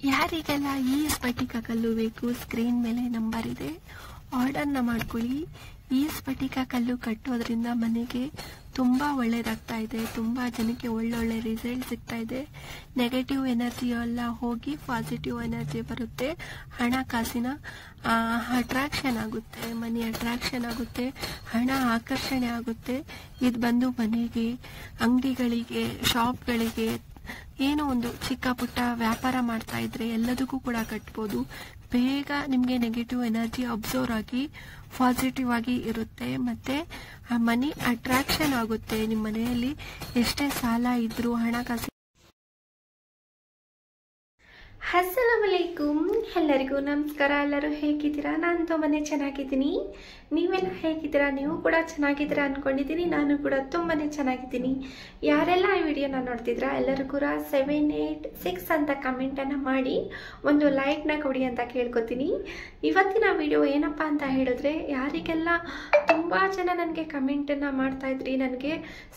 ಯಾರಿಗೆಲ್ಲ ಈ ಸ್ಫಟಿಕ ಕಲ್ಲು ಬೇಕು ಸ್ಕ್ರೀನ್ ಮೇಲೆ ನಂಬರ್ ಇದೆ, ಆರ್ಡರ್ನ ಮಾಡ್ಕೊಳ್ಳಿ. ಈ ಸ್ಫಟಿಕ ಕಲ್ಲು ಕಟ್ಟೋದ್ರಿಂದ ಮನೆಗೆ ತುಂಬ ಒಳ್ಳೇದಾಗ್ತಾ ಇದೆ. ತುಂಬ ಜನಕ್ಕೆ ಒಳ್ಳೊಳ್ಳೆ ರಿಸಲ್ಟ್ ಸಿಗ್ತಾ ಇದೆ. ನೆಗೆಟಿವ್ ಎನರ್ಜಿ ಎಲ್ಲ ಹೋಗಿ ಪಾಸಿಟಿವ್ ಎನರ್ಜಿ ಬರುತ್ತೆ. ಹಣಕಾಸಿನ ಅಟ್ರಾಕ್ಷನ್ ಆಗುತ್ತೆ, ಮನಿ ಅಟ್ರಾಕ್ಷನ್ ಆಗುತ್ತೆ, ಹಣ ಆಕರ್ಷಣೆ ಆಗುತ್ತೆ. ಇದು ಬಂದು ಮನೆಗೆ, ಅಂಗಡಿಗಳಿಗೆ, ಶಾಪ್ಗಳಿಗೆ, ಏನೋ ಒಂದು ಚಿಕ್ಕ ಪುಟ್ಟ ವ್ಯಾಪಾರ ಮಾಡ್ತಾ ಇದ್ರೆ ಎಲ್ಲದಕ್ಕೂ ಕೂಡ ಕಟ್ಬೋದು. ಬೇಗ ನಿಮಗೆ ನೆಗೆಟಿವ್ ಎನರ್ಜಿ ಅಬ್ಸರ್ವ್ ಆಗಿ ಪಾಸಿಟಿವ್ ಆಗಿ ಇರುತ್ತೆ. ಮತ್ತೆ ಮನಿ ಅಟ್ರಾಕ್ಷನ್ ಆಗುತ್ತೆ. ನಿಮ್ಮ ಮನೆಯಲ್ಲಿ ಎಷ್ಟೇ ಸಾಲ ಇದ್ರೂ ಹಣಕಾಸು. ಅಸ್ಸಲಾಮು ಅಲೈಕುಮ್, ಎಲ್ಲರಿಗೂ ನಮಸ್ಕಾರ. ಎಲ್ಲರೂ ಹೇಗಿದ್ದೀರಾ? ನಾನು ತುಂಬಾನೇ ಚೆನ್ನಾಗಿದ್ದೀನಿ. ನೀವೆಲ್ಲ ಹೇಗಿದ್ದೀರಾ? ನೀವು ಕೂಡ ಚೆನ್ನಾಗಿದ್ದೀರಾ ಅನ್ಕೊಂಡಿದ್ದೀನಿ. ನಾನು ಕೂಡ ತುಂಬಾನೇ ಚೆನ್ನಾಗಿದ್ದೀನಿ. ಯಾರೆಲ್ಲ ಈ ವಿಡಿಯೋನ ನೋಡ್ತಿದ್ರಾ ಎಲ್ಲರೂ ಕೂಡ 786 ಅಂತ ಕಮೆಂಟನ್ನು ಮಾಡಿ ಒಂದು ಲೈಕ್ನ ಕೊಡಿ ಅಂತ ಕೇಳ್ಕೊತೀನಿ. ಇವತ್ತಿನ ವಿಡಿಯೋ ಏನಪ್ಪ ಅಂತ ಹೇಳಿದ್ರೆ, ಯಾರಿಗೆಲ್ಲ ತುಂಬ ಜನ ನನಗೆ ಕಮೆಂಟನ್ನು ಮಾಡ್ತಾ ಇದ್ರಿ, ನನಗೆ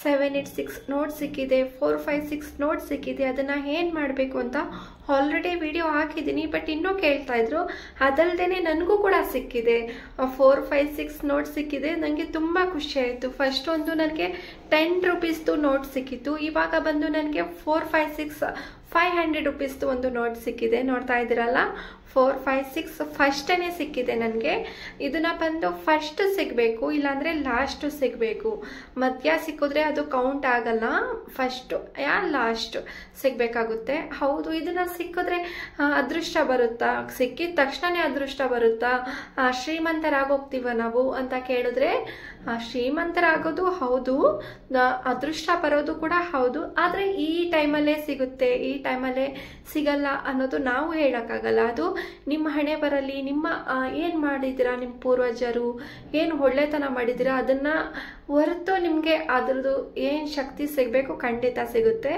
786 ನೋಟ್ ಸಿಕ್ಕಿದೆ, 456 ನೋಟ್ ಸಿಕ್ಕಿದೆ, ಅದನ್ನು ಏನು ಮಾಡಬೇಕು ಅಂತ ಆಲ್ರೆಡಿ ವಿಡಿಯೋ ಹಾಕಿದ್ದೀನಿ. ಬಟ್ ಇನ್ನೂ ಕೇಳ್ತಾ ಇದ್ರು. ಅದಲ್ಲದೆ ನನಗೂ ಕೂಡ ಸಿಕ್ಕಿದೆ 456 ನೋಟ್ ಸಿಕ್ಕಿದೆ. ನನಗೆ ತುಂಬ ಖುಷಿ ಆಯಿತು. ಫಸ್ಟ್ ಒಂದು ನನಗೆ 10 ರೂಪೀಸ್ದು ನೋಟ್ ಸಿಕ್ಕಿತ್ತು. ಇವಾಗ ಬಂದು ನನಗೆ 456 500 ರೂಪೀಸ್ದು ಒಂದು ನೋಟ್ ಸಿಕ್ಕಿದೆ. ನೋಡ್ತಾ ಇದ್ದೀರಲ್ಲ, 456 ಫಸ್ಟೇ ಸಿಕ್ಕಿದೆ ನನಗೆ. ಇದನ್ನ ಬಂದು ಫಸ್ಟ್ ಸಿಗಬೇಕು, ಇಲ್ಲಾಂದರೆ ಲಾಸ್ಟ್ ಸಿಗಬೇಕು. ಮಧ್ಯ ಸಿಕ್ಕಿದ್ರೆ ಅದು ಕೌಂಟ್ ಆಗಲ್ಲ. ಫಸ್ಟು ಲಾಸ್ಟ್ ಸಿಗಬೇಕಾಗುತ್ತೆ. ಹೌದು, ಇದನ್ನ ಸಿಕ್ಕಿದ್ರೆ ಅದೃಷ್ಟ ಬರುತ್ತಾ? ಸಿಕ್ಕಿದ ತಕ್ಷಣನೇ ಅದೃಷ್ಟ ಬರುತ್ತಾ? ಶ್ರೀಮಂತರಾಗೋಗ್ತೀವ ನಾವು ಅಂತ ಕೇಳಿದ್ರೆ, ಶ್ರೀಮಂತರಾಗೋದು ಹೌದು, ಅದೃಷ್ಟ ಬರೋದು ಕೂಡ ಹೌದು. ಆದರೆ ಈ ಟೈಮಲ್ಲೇ ಸಿಗುತ್ತೆ, ಈ ಟೈಮಲ್ಲೇ ಸಿಗಲ್ಲ ಅನ್ನೋದು ನಾವು ಹೇಳೋಕ್ಕಾಗಲ್ಲ. ಅದು ನಿಮ್ಮ ಹಣೆ ಬರಲಿ. ನಿಮ್ಮ ಏನು ಮಾಡಿದ್ದೀರಾ, ನಿಮ್ಮ ಪೂರ್ವಜರು ಏನು ಒಳ್ಳೆತನ ಮಾಡಿದ್ದೀರಾ ಅದನ್ನು ಹೊರತು ನಿಮಗೆ ಅದರದ್ದು ಏನು ಶಕ್ತಿ ಸಿಗಬೇಕು ಖಂಡಿತ ಸಿಗುತ್ತೆ.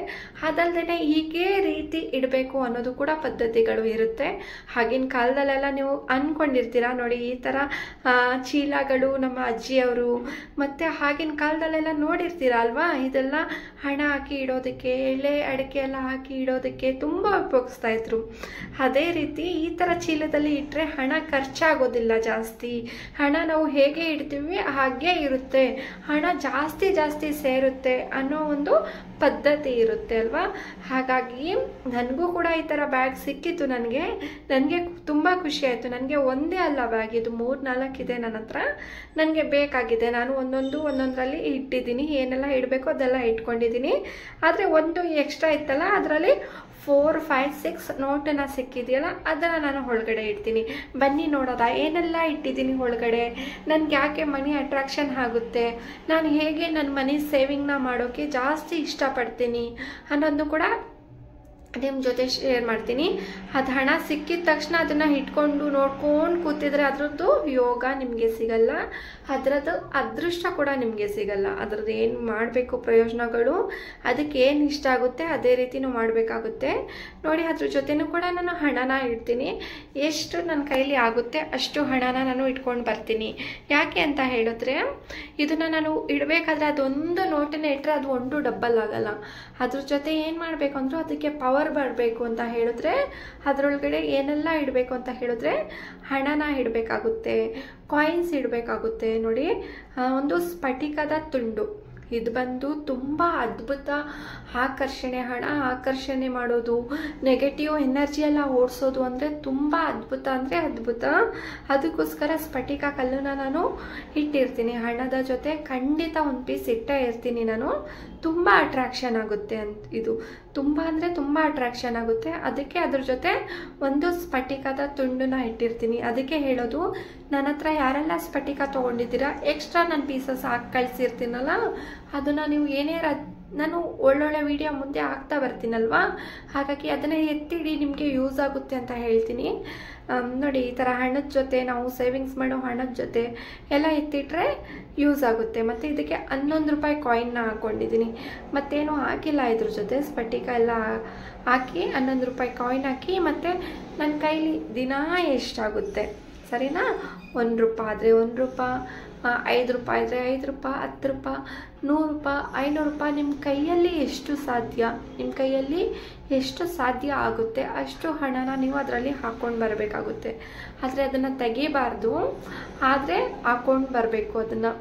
ಅದಲ್ಲದೆ ಹೀಗೆ ರೀತಿ ಇಡಬೇಕು ಅನ್ನೋದು ಕೂಡ ಪದ್ಧತಿಗಳು ಇರುತ್ತೆ. ಆಗಿನ ಕಾಲದಲ್ಲೆಲ್ಲ ನೀವು ಅಂದ್ಕೊಂಡಿರ್ತೀರಾ ನೋಡಿ, ಈ ಥರ ಚೀಲಗಳು ನಮ್ಮ ಅಜ್ಜಿಯವರು ಮತ್ತು ಆಗಿನ ಕಾಲದಲ್ಲೆಲ್ಲ ನೋಡಿರ್ತೀರ ಅಲ್ವಾ, ಇದೆಲ್ಲ ಹಣ ಹಾಕಿ ಇಡೋದಕ್ಕೆ, ಎಳೆ ಅಡಿಕೆ ಎಲ್ಲ ಹಾಕಿ ಇಡೋದಕ್ಕೆ ತುಂಬ ಉಪಯೋಗಿಸ್ತಾ ಇದ್ರು. ಅದೇ ರೀತಿ ಈ ಥರ ಚೀಲದಲ್ಲಿ ಇಟ್ಟರೆ ಹಣ ಖರ್ಚಾಗೋದಿಲ್ಲ ಜಾಸ್ತಿ. ಹಣ ನಾವು ಹೇಗೆ ಇಡ್ತೀವಿ ಹಾಗೆ ಇರುತ್ತೆ, ಹಣ ಜಾಸ್ತಿ ಜಾಸ್ತಿ ಸೇರುತ್ತೆ ಅನ್ನೋ ಒಂದು ಪದ್ಧತಿ ಇರುತ್ತೆ ಅಲ್ವಾ. ಹಾಗಾಗಿ ನನಗೂ ಕೂಡ ಈ ಥರ ಬ್ಯಾಗ್ ಸಿಕ್ಕಿತ್ತು. ನನಗೆ ತುಂಬ ಖುಷಿ ಆಯಿತು. ನನಗೆ ಒಂದೇ ಅಲ್ಲ ಬ್ಯಾಗ್, ಇದು 3-4 ಇದೆ ನನ್ನ ಹತ್ರ. ನನಗೆ ಬೇಕಾಗಿದೆ. ನಾನು ಒಂದೊಂದರಲ್ಲಿ ಇಟ್ಟಿದ್ದೀನಿ. ಏನೆಲ್ಲ ಇಡಬೇಕು ಅದೆಲ್ಲ ಇಟ್ಕೊಂಡಿದ್ದೀನಿ. ಆದರೆ ಒಂದು ಎಕ್ಸ್ಟ್ರಾ ಇತ್ತಲ್ಲ, ಅದರಲ್ಲಿ 456 ನೋಟನ್ನು ಸಿಕ್ಕಿದೆಯಲ್ಲ, ಅದನ್ನು ನಾನು ಒಳಗಡೆ ಇಡ್ತೀನಿ. ಬನ್ನಿ ನೋಡೋದಾ ಏನೆಲ್ಲ ಇಟ್ಟಿದ್ದೀನಿ ಒಳಗಡೆ, ನನಗೆ ಯಾಕೆ ಮನಿ ಅಟ್ರಾಕ್ಷನ್ ಆಗುತ್ತೆ, ನಾನು ಹೇಗೆ ನನ್ನ ಮನಿ ಸೇವಿಂಗ್ನ ಮಾಡೋಕ್ಕೆ ಜಾಸ್ತಿ ಇಷ್ಟಪಡ್ತೀನಿ ಅನ್ನೋದನ್ನು ಕೂಡ ನಿಮ್ಮ ಜೊತೆ ಶೇರ್ ಮಾಡ್ತೀನಿ. ಅದು ಹಣ ಸಿಕ್ಕಿದ ತಕ್ಷಣ ಅದನ್ನು ಇಟ್ಕೊಂಡು ನೋಡ್ಕೊಂಡು ಕೂತಿದ್ರೆ ಅದರದ್ದು ಯೋಗ ನಿಮಗೆ ಸಿಗಲ್ಲ, ಅದರದ್ದು ಅದೃಷ್ಟ ಕೂಡ ನಿಮಗೆ ಸಿಗಲ್ಲ. ಅದರದ್ದು ಏನು ಮಾಡಬೇಕು ಪ್ರಯೋಜನಗಳು, ಅದಕ್ಕೆ ಏನು ಇಷ್ಟ ಆಗುತ್ತೆ ಅದೇ ರೀತಿನೂ ಮಾಡಬೇಕಾಗುತ್ತೆ ನೋಡಿ. ಅದ್ರ ಜೊತೆನೂ ಕೂಡ ನಾನು ಹಣನ ಇಡ್ತೀನಿ. ಎಷ್ಟು ನನ್ನ ಕೈಲಿ ಆಗುತ್ತೆ ಅಷ್ಟು ಹಣನ ನಾನು ಇಟ್ಕೊಂಡು ಬರ್ತೀನಿ. ಯಾಕೆ ಅಂತ ಹೇಳಿದ್ರೆ, ಇದನ್ನು ನಾನು ಇಡಬೇಕಾದ್ರೆ ಅದೊಂದು ನೋಟನ್ನೇ ಇಟ್ಟರೆ ಅದು ಒಂದು ಡಬ್ಬಲ್ ಆಗಲ್ಲ. ಅದ್ರ ಜೊತೆ ಏನು ಮಾಡಬೇಕು ಅಂದರೂ ಅದಕ್ಕೆ ಪವರ್ ಬರಬೇಕು ಅಂತ ಹೇಳಿದ್ರೆ, ಅದರೊಳಗಡೆ ಏನೆಲ್ಲ ಇಡಬೇಕು ಅಂತ ಹೇಳಿದ್ರೆ, ಹಣನ ಇಡಬೇಕಾಗುತ್ತೆ, ಕಾಯಿನ್ಸ್ ಇಡಬೇಕಾಗುತ್ತೆ ನೋಡಿ. ಒಂದು ಸ್ಫಟಿಕದ ತುಂಡು, ಇದು ಬಂದು ತುಂಬ ಅದ್ಭುತ ಆಕರ್ಷಣೆ, ಹಣ ಆಕರ್ಷಣೆ ಮಾಡೋದು, ನೆಗೆಟಿವ್ ಎನರ್ಜಿ ಎಲ್ಲ ಓಡಿಸೋದು ಅಂದರೆ ತುಂಬ ಅದ್ಭುತ ಅಂದರೆ ಅದ್ಭುತ. ಅದಕ್ಕೋಸ್ಕರ ಸ್ಫಟಿಕ ಕಲ್ಲನ್ನ ನಾನು ಇಟ್ಟಿರ್ತೀನಿ. ಹಣದ ಜೊತೆ ಖಂಡಿತ ಒಂದು ಪೀಸ್ ಇಟ್ಟೇ ಇರ್ತೀನಿ ನಾನು. ತುಂಬ ಅಟ್ರಾಕ್ಷನ್ ಆಗುತ್ತೆ ಇದು, ತುಂಬ ಅಂದರೆ ತುಂಬ ಅಟ್ರಾಕ್ಷನ್ ಆಗುತ್ತೆ. ಅದಕ್ಕೆ ಅದ್ರ ಜೊತೆ ಒಂದು ಸ್ಫಟಿಕದ ತುಂಡನ್ನ ಇಟ್ಟಿರ್ತೀನಿ. ಅದಕ್ಕೆ ಹೇಳೋದು, ನನ್ನ ಹತ್ರ ಯಾರೆಲ್ಲ ಸ್ಫಟಿಕ ತೊಗೊಂಡಿದ್ದೀರಾ, ಎಕ್ಸ್ಟ್ರಾ ನಾನು ಪೀಸಸ್ ಹಾಕಿ ಕಳಿಸಿರ್ತೀನಲ್ಲ, ಅದನ್ನು ನೀವು ಏನೇ ನಾನು ಒಳ್ಳೊಳ್ಳೆ ವಿಡಿಯೋ ಮುಂದೆ ಹಾಕ್ತಾ ಬರ್ತೀನಲ್ವಾ, ಹಾಗಾಗಿ ಅದನ್ನು ಎತ್ತಿಡಿ, ನಿಮಗೆ ಯೂಸ್ ಆಗುತ್ತೆ ಅಂತ ಹೇಳ್ತೀನಿ ನೋಡಿ. ಈ ಥರ ಹಣದ ಜೊತೆ, ನಾವು ಸೇವಿಂಗ್ಸ್ ಮಾಡೋ ಹಣದ ಜೊತೆ ಎಲ್ಲ ಎತ್ತಿಟ್ರೆ ಯೂಸ್ ಆಗುತ್ತೆ. ಮತ್ತು ಇದಕ್ಕೆ 11 ರೂಪಾಯಿ ಕಾಯಿನ್ನ ಹಾಕ್ಕೊಂಡಿದ್ದೀನಿ, ಮತ್ತೇನು ಹಾಕಿಲ್ಲ ಇದ್ರ ಜೊತೆ. ಸ್ಫಟಿಕ ಎಲ್ಲ ಹಾಕಿ 11 ರೂಪಾಯಿ ಕಾಯಿನ್ ಹಾಕಿ, ಮತ್ತು ನನ್ನ ಕೈಲಿ ದಿನ ಎಷ್ಟಾಗುತ್ತೆ ಸರಿನಾ. 1 ರೂಪಾಯಿ ಆದರೆ 1 ರೂಪಾಯಿ, 5 ರೂಪಾಯಿ ಆದರೆ 5 ರೂಪಾಯಿ, 10 ರೂಪಾಯಿ, 100 ರೂಪಾಯಿ, 500 ರೂಪಾಯಿ, ನಿಮ್ಮ ಕೈಯಲ್ಲಿ ಎಷ್ಟು ಸಾಧ್ಯ, ನಿಮ್ಮ ಕೈಯಲ್ಲಿ ಎಷ್ಟು ಸಾಧ್ಯ ಆಗುತ್ತೆ ಅಷ್ಟು ಹಣನ ನೀವು ಅದರಲ್ಲಿ ಹಾಕ್ಕೊಂಡು ಬರಬೇಕಾಗುತ್ತೆ. ಆದರೆ ಅದನ್ನು ತೆಗಿಬಾರ್ದು, ಆದರೆ ಹಾಕ್ಕೊಂಡು ಬರಬೇಕು. ಅದನ್ನು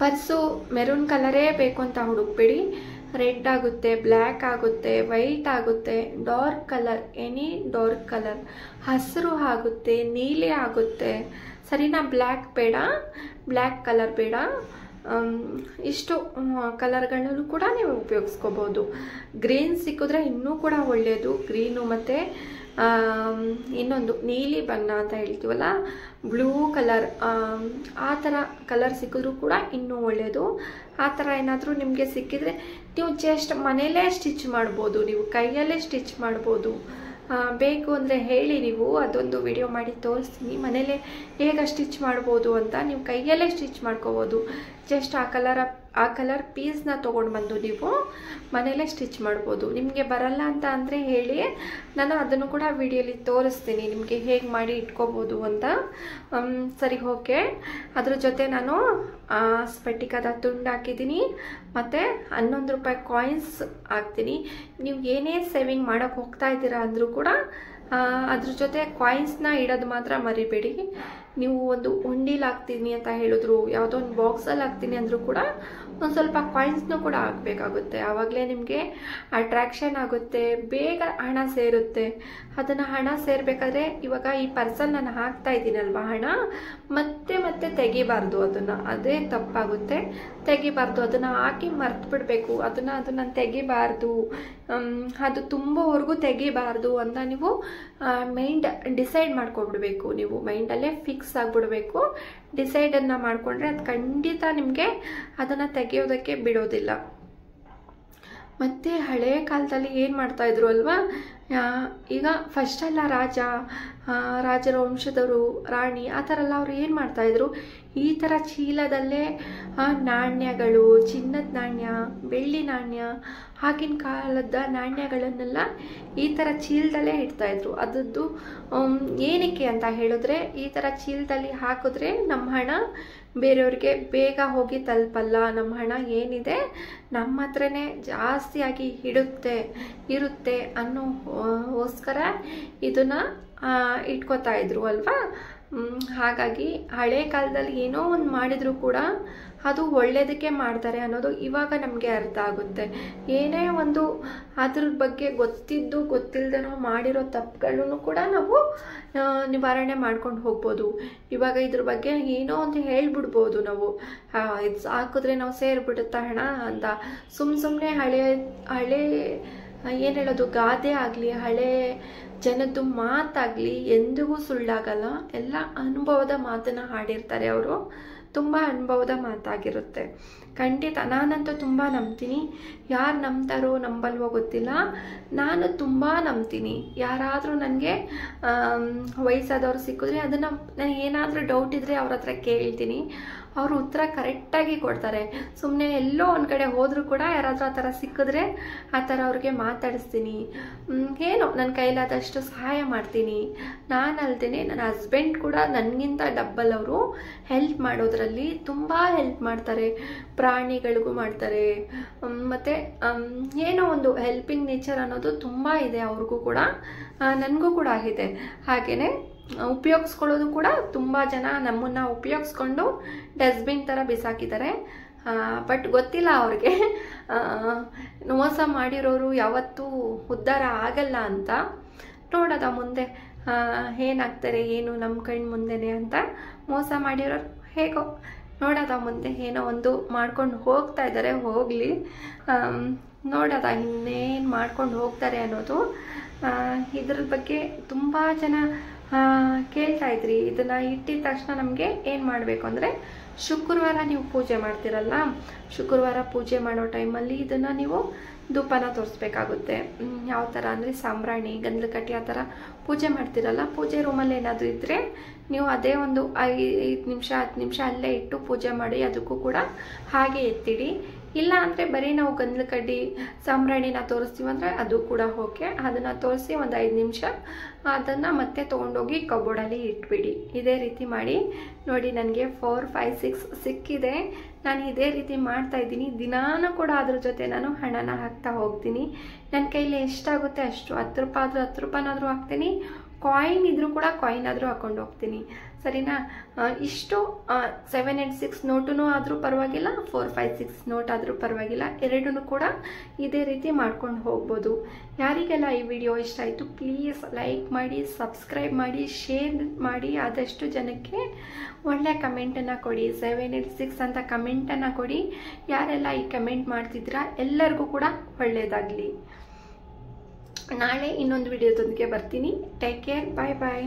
ಪರ್ಸು ಮೆರೂನ್ ಕಲರೇ ಬೇಕು ಅಂತ ಹುಡುಕ್ಬೇಡಿ. ರೆಡ್ ಆಗುತ್ತೆ, ಬ್ಲ್ಯಾಕ್ ಆಗುತ್ತೆ, ವೈಟ್ ಆಗುತ್ತೆ, dark colour, any dark colour, ಹಸಿರು ಆಗುತ್ತೆ, ನೀಲಿ ಆಗುತ್ತೆ, ಸರಿನಾ. ಬ್ಲ್ಯಾಕ್ ಬೇಡ, ಬ್ಲ್ಯಾಕ್ ಕಲರ್ ಬೇಡ. ಇಷ್ಟು ಕಲರ್ಗಳಲ್ಲೂ ಕೂಡ ನೀವು ಉಪಯೋಗಿಸ್ಕೋಬೋದು. ಗ್ರೀನ್ ಸಿಕ್ಕಿದ್ರೆ ಇನ್ನೂ ಕೂಡ ಒಳ್ಳೆಯದು. ಗ್ರೀನು ಮತ್ತು ಇನ್ನೊಂದು ನೀಲಿ ಬಣ್ಣ ಅಂತ ಹೇಳ್ತೀವಲ್ಲ, ಬ್ಲೂ ಕಲರ್, ಆ ಥರ ಕಲರ್ ಸಿಕ್ಕಿದ್ರೂ ಕೂಡ ಇನ್ನೂ ಒಳ್ಳೆಯದು. ಆ ಥರ ಏನಾದರೂ ನಿಮಗೆ ಸಿಕ್ಕಿದರೆ ನೀವು ಜಸ್ಟ್ ಮನೆಯಲ್ಲೇ ಸ್ಟಿಚ್ ಮಾಡ್ಬೋದು, ನೀವು ಕೈಯಲ್ಲೇ ಸ್ಟಿಚ್ ಮಾಡ್ಬೋದು. ಬೇಕು ಅಂದರೆ ಹೇಳಿ, ನೀವು ಅದೊಂದು ವಿಡಿಯೋ ಮಾಡಿ ತೋರಿಸ್ತೀನಿ ಮನೇಲೇ ಹೇಗೆ ಸ್ಟಿಚ್ ಮಾಡ್ಬೋದು ಅಂತ. ನೀವು ಕೈಯಲ್ಲೇ ಸ್ಟಿಚ್ ಮಾಡ್ಕೋಬೋದು. ಜಸ್ಟ್ ಆ ಕಲರ್ ಪೀಸ್ನ ತೊಗೊಂಡು ಬಂದು ನೀವು ಮನೇಲೇ ಸ್ಟಿಚ್ ಮಾಡ್ಬೋದು. ನಿಮಗೆ ಬರಲ್ಲ ಅಂತ ಅಂದರೆ ಹೇಳಿ, ನಾನು ಅದನ್ನು ಕೂಡ ವಿಡಿಯೋಲಿ ತೋರಿಸ್ತೀನಿ ನಿಮಗೆ ಹೇಗೆ ಮಾಡಿ ಇಟ್ಕೋಬೋದು ಅಂತ. ಸರಿ, ಓಕೆ. ಅದ್ರ ಜೊತೆ ನಾನು ಸ್ಫಟಿಕದ ತುಂಡು ಹಾಕಿದ್ದೀನಿ ಮತ್ತು 11 ರೂಪಾಯಿ ಕಾಯಿನ್ಸ್ ಹಾಕ್ತೀನಿ. ನೀವು ಏನೇ ಸೇವಿಂಗ್ ಮಾಡೋಕ್ಕೆ ಹೋಗ್ತಾ ಇದ್ದೀರಾ ಅಂದರೂ ಕೂಡ ಅದ್ರ ಜೊತೆ ಕಾಯಿನ್ಸ್ನ ಇಡೋದು ಮಾತ್ರ ಮರಿಬೇಡಿ. ನೀವು ಒಂದು ಉಂಡಿಲಿ ಹಾಕ್ತೀನಿ ಅಂತ ಹೇಳಿದ್ರು, ಯಾವುದೋ ಒಂದು ಬಾಕ್ಸಲ್ಲಿ ಹಾಕ್ತೀನಿ ಅಂದರೂ ಕೂಡ ಒಂದು ಸ್ವಲ್ಪ ಕಾಯಿನ್ಸ್ನೂ ಕೂಡ ಹಾಕಬೇಕಾಗುತ್ತೆ. ಆವಾಗಲೇ ನಿಮಗೆ ಅಟ್ರಾಕ್ಷನ್ ಆಗುತ್ತೆ, ಬೇಗ ಹಣ ಸೇರುತ್ತೆ. ಅದನ್ನು ಹಣ ಸೇರಬೇಕಾದ್ರೆ ಇವಾಗ ಈ ಪರ್ಸನ್ ನಾನು ಹಾಕ್ತಾ ಇದ್ದೀನಲ್ವ ಹಣ, ಮತ್ತೆ ತೆಗಿಬಾರ್ದು. ಅದನ್ನು ಅದೇ ತಪ್ಪಾಗುತ್ತೆ, ತೆಗಿಬಾರ್ದು. ಅದನ್ನು ಹಾಕಿ ಮರ್ತು ಬಿಡಬೇಕು. ಅದನ್ನು ತೆಗಿಬಾರ್ದು, ಅದು ತುಂಬವರೆಗೂ ತೆಗಿಬಾರ್ದು ಅಂತ ನೀವು ಡಿಸೈಡ್ ಮಾಡ್ಕೊಬಿಡ್ಬೇಕು. ನೀವು ಮೈಂಡಲ್ಲೇ ಫಿಕ್ಸ್ ಆಗಿಬಿಡ್ಬೇಕು. ಡಿಸೈಡನ್ನು ಮಾಡಿಕೊಂಡ್ರೆ ಅದು ಖಂಡಿತ ನಿಮಗೆ ಅದನ್ನು ತೆಗೆಯೋದಕ್ಕೆ ಬಿಡೋದಿಲ್ಲ. ಮತ್ತು ಹಳೆಯ ಕಾಲದಲ್ಲಿ ಏನು ಮಾಡ್ತಾಯಿದ್ರು ಅಲ್ವಾ, ಈಗ ಫಸ್ಟೆಲ್ಲ ರಾಜರ ವಂಶದವರು, ರಾಣಿ, ಆ ಥರ ಎಲ್ಲ ಅವರು ಏನು ಮಾಡ್ತಾಯಿದ್ರು, ಈ ಥರ ಚೀಲದಲ್ಲೇ ನಾಣ್ಯಗಳು, ಚಿನ್ನದ ನಾಣ್ಯ, ಬೆಳ್ಳಿ ನಾಣ್ಯ, ಆಗಿನ ಕಾಲದ ನಾಣ್ಯಗಳನ್ನೆಲ್ಲ ಈ ಥರ ಚೀಲದಲ್ಲೇ ಇಡ್ತಾಯಿದ್ರು. ಅದದ್ದು ಏನಕ್ಕೆ ಅಂತ ಹೇಳಿದ್ರೆ, ಈ ಥರ ಚೀಲದಲ್ಲಿ ಹಾಕಿದ್ರೆ ನಮ್ಮ ಹಣ ಬೇರೆಯವ್ರಿಗೆ ಬೇಗ ಹೋಗಿ ತಲುಪಲ್ಲ, ನಮ್ಮ ಹಣ ಏನಿದೆ ನಮ್ಮ ಹತ್ರನೇ ಜಾಸ್ತಿಯಾಗಿ ಇರುತ್ತೆ ಅನ್ನೋಗೋಸ್ಕರ ಇದನ್ನು ಇಟ್ಕೋತಾ ಇದ್ರು ಅಲ್ವಾ. ಹಾಗಾಗಿ ಹಳೆ ಕಾಲದಲ್ಲಿ ಏನೋ ಒಂದು ಮಾಡಿದರೂ ಕೂಡ ಅದು ಒಳ್ಳೆಯದಕ್ಕೆ ಮಾಡ್ತಾರೆ ಅನ್ನೋದು ಇವಾಗ ನಮಗೆ ಅರ್ಥ ಆಗುತ್ತೆ. ಏನೇ ಒಂದು ಅದ್ರ ಬಗ್ಗೆ ಗೊತ್ತಿಲ್ಲದೇನೋ ಮಾಡಿರೋ ತಪ್ಪುಗಳನ್ನು ಕೂಡ ನಾವು ನಿವಾರಣೆ ಮಾಡ್ಕೊಂಡು ಹೋಗ್ಬೋದು. ಇವಾಗ ಇದ್ರ ಬಗ್ಗೆ ಏನೋ ಒಂದು ಹೇಳ್ಬಿಡ್ಬೋದು ನಾವು, ಇದು ಹಾಕಿದ್ರೆ ನಾವು ಸೇರಿಬಿಡುತ್ತಾ ಹಣ ಅಂತ. ಸುಮ್ಮನೆ ಹಳೆ ಏನು ಹೇಳೋದು, ಗಾದೆ ಆಗಲಿ, ಹಳೆ ಜನದ್ದು ಮಾತಾಗಲಿ ಎಂದಿಗೂ ಸುಳ್ಳಾಗಲ್ಲ. ಎಲ್ಲ ಅನುಭವದ ಮಾತನ್ನು ಹಾಡಿರ್ತಾರೆ ಅವರು, ತುಂಬ ಅನುಭವದ ಮಾತಾಗಿರುತ್ತೆ. ಖಂಡಿತ ನಾನಂತೂ ತುಂಬ ನಂಬ್ತೀನಿ. ಯಾರು ನಂಬ್ತಾರೋ ನಂಬಲ್ವೋ ಗೊತ್ತಿಲ್ಲ, ನಾನು ತುಂಬ ನಂಬ್ತೀನಿ. ಯಾರಾದರೂ ನನಗೆ ವಯಸ್ಸಾದವ್ರು ಸಿಕ್ಕಿದ್ರೆ ಅದನ್ನು ನಾನು ಏನಾದರೂ ಡೌಟ್ ಇದ್ದರೆ ಅವ್ರ ಹತ್ರ ಕೇಳ್ತೀನಿ. ಅವರು ಉತ್ತರ ಕರೆಕ್ಟಾಗಿ ಕೊಡ್ತಾರೆ. ಸುಮ್ಮನೆ ಎಲ್ಲೋ ಒಂದು ಕಡೆ ಹೋದರೂ ಕೂಡ ಯಾರಾದರೂ ಆ ಥರ ಸಿಕ್ಕಿದ್ರೆ ಆ ಥರ ಅವ್ರಿಗೆ ಮಾತಾಡಿಸ್ತೀನಿ. ಏನೋ ನನ್ನ ಕೈಲಾದಷ್ಟು ಸಹಾಯ ಮಾಡ್ತೀನಿ. ನಾನಲ್ದೇ ನನ್ನ ಹಸ್ಬೆಂಡ್ ಕೂಡ ನನಗಿಂತ ಡಬ್ಬಲ್ ಅವರು ಹೆಲ್ಪ್ ಮಾಡೋದ್ರಲ್ಲಿ ತುಂಬ ಹೆಲ್ಪ್ ಮಾಡ್ತಾರೆ. ಪ್ರಾಣಿಗಳಿಗೂ ಮಾಡ್ತಾರೆ. ಮತ್ತು ಏನೋ ಒಂದು ಹೆಲ್ಪಿಂಗ್ ನೇಚರ್ ಅನ್ನೋದು ತುಂಬ ಇದೆ ಅವ್ರಿಗೂ ಕೂಡ, ನನಗೂ ಕೂಡ ಇದೆ. ಹಾಗೆಯೇ ಉಪಯೋಗಿಸ್ಕೊಳ್ಳೋದು ಕೂಡ ತುಂಬ ಜನ ನಮ್ಮನ್ನು ಉಪಯೋಗಿಸ್ಕೊಂಡು ಡಸ್ಟ್ಬಿನ್ ಥರ ಬಿಸಾಕಿದ್ದಾರೆ. ಬಟ್ ಗೊತ್ತಿಲ್ಲ ಅವ್ರಿಗೆ ಮೋಸ ಮಾಡಿರೋರು ಯಾವತ್ತೂ ಉದ್ಧಾರ ಆಗಲ್ಲ ಅಂತ. ನೋಡೋದ ಮುಂದೆ ಏನಾಗ್ತಾರೆ ಏನು ನಮ್ಮ ಕಣ್ಣು ಮುಂದೆನೆ ಅಂತ. ಮೋಸ ಮಾಡಿರೋರು ಹೇಗೋ ನೋಡೋದ ಮುಂದೆ ಏನೋ ಒಂದು ಮಾಡ್ಕೊಂಡು ಹೋಗ್ತಾ ಇದ್ದಾರೆ, ಹೋಗಲಿ ನೋಡೋದ ಇನ್ನೇನು ಮಾಡ್ಕೊಂಡು ಹೋಗ್ತಾರೆ ಅನ್ನೋದು. ಇದ್ರ ಬಗ್ಗೆ ತುಂಬ ಜನ ಕೇಳ್ತಾ ಇದ್ರಿ. ಇದನ್ನು ಇಟ್ಟಿದ ತಕ್ಷಣ ನಮಗೆ ಏನು ಮಾಡಬೇಕು ಅಂದರೆ, ಶುಕ್ರವಾರ ನೀವು ಪೂಜೆ ಮಾಡ್ತಿರಲ್ಲ, ಶುಕ್ರವಾರ ಪೂಜೆ ಮಾಡೋ ಟೈಮಲ್ಲಿ ಇದನ್ನು ನೀವು ಧೂಪನ ತೋರಿಸ್ಬೇಕಾಗುತ್ತೆ. ಯಾವ ಥರ ಅಂದರೆ ಸಾಂಬ್ರಾಣಿ, ಗಂಧಕಟ್ಟಿ ಆ ಥರ ಪೂಜೆ ಮಾಡ್ತಿರಲ್ಲ, ಪೂಜೆ ರೂಮಲ್ಲಿ ಏನಾದರೂ ಇದ್ದರೆ ನೀವು ಅದೇ ಒಂದು 5 ನಿಮಿಷ 10 ನಿಮಿಷ ಅಲ್ಲೇ ಇಟ್ಟು ಪೂಜೆ ಮಾಡಿ ಅದಕ್ಕೂ ಕೂಡ ಹಾಗೆ ಎತ್ತಿಡಿ. ಇಲ್ಲ ಅಂದರೆ ಬರೀ ನಾವು ಗಂಧದ ಕಡ್ಡಿ ಸಾಂಬ್ರಾಣಿನ ತೋರಿಸ್ತೀವಿ ಅಂದರೆ ಅದು ಕೂಡ ಓಕೆ. ಅದನ್ನು ತೋರಿಸಿ ಒಂದು 5 ನಿಮಿಷ ಅದನ್ನು ಮತ್ತೆ ತೊಗೊಂಡೋಗಿ ಕಬೋರ್ಡಲ್ಲಿ ಇಟ್ಬಿಡಿ. ಇದೇ ರೀತಿ ಮಾಡಿ ನೋಡಿ. ನನಗೆ 4, 5, 6 ಸಿಕ್ಕಿದೆ. ನಾನು ಇದೇ ರೀತಿ ಮಾಡ್ತಾಯಿದ್ದೀನಿ. ದಿನಾನೂ ಕೂಡ ಅದ್ರ ಜೊತೆ ನಾನು ಹಣನ ಹಾಕ್ತಾ ಹೋಗ್ತೀನಿ. ನನ್ನ ಕೈಲಿ ಎಷ್ಟಾಗುತ್ತೆ ಅಷ್ಟು. 10 ರೂಪಾಯಿ ಆದರೂ 10 ರೂಪಾಯಿನಾದರೂ ಹಾಕ್ತೀನಿ. ಕಾಯಿನ್ ಇದ್ರೂ ಕೂಡ ಕಾಯಿನ್ ಆದರೂ ಹಾಕೊಂಡು ಹೋಗ್ತೀನಿ, ಸರಿನಾ. ಇಷ್ಟು 7, 8, 6 ನೋಟೂ ಆದರೂ ಪರವಾಗಿಲ್ಲ, 4, 5, 6 ನೋಟ್ ಆದರೂ ಪರವಾಗಿಲ್ಲ. ಎರಡೂ ಕೂಡ ಇದೇ ರೀತಿ ಮಾಡ್ಕೊಂಡು ಹೋಗ್ಬೋದು. ಯಾರಿಗೆಲ್ಲ ಈ ವಿಡಿಯೋ ಇಷ್ಟ ಆಯಿತು ಪ್ಲೀಸ್ ಲೈಕ್ ಮಾಡಿ, ಸಬ್ಸ್ಕ್ರೈಬ್ ಮಾಡಿ, ಶೇರ್ ಮಾಡಿ. ಆದಷ್ಟು ಜನಕ್ಕೆ ಒಳ್ಳೆ ಕಮೆಂಟನ್ನು ಕೊಡಿ. 7, 8, 6 ಅಂತ ಕಮೆಂಟನ್ನು ಕೊಡಿ. ಯಾರೆಲ್ಲ ಈ ಕಮೆಂಟ್ ಮಾಡ್ತಿದ್ದೀರಾ ಎಲ್ಲರಿಗೂ ಕೂಡ ಒಳ್ಳೆಯದಾಗಲಿ. ನಾಳೆ ಇನ್ನೊಂದು ವಿಡಿಯೋದೊಂದಿಗೆ ಬರ್ತೀನಿ. ಟೇಕ್ ಕೇರ್, ಬಾಯ್ ಬಾಯ್.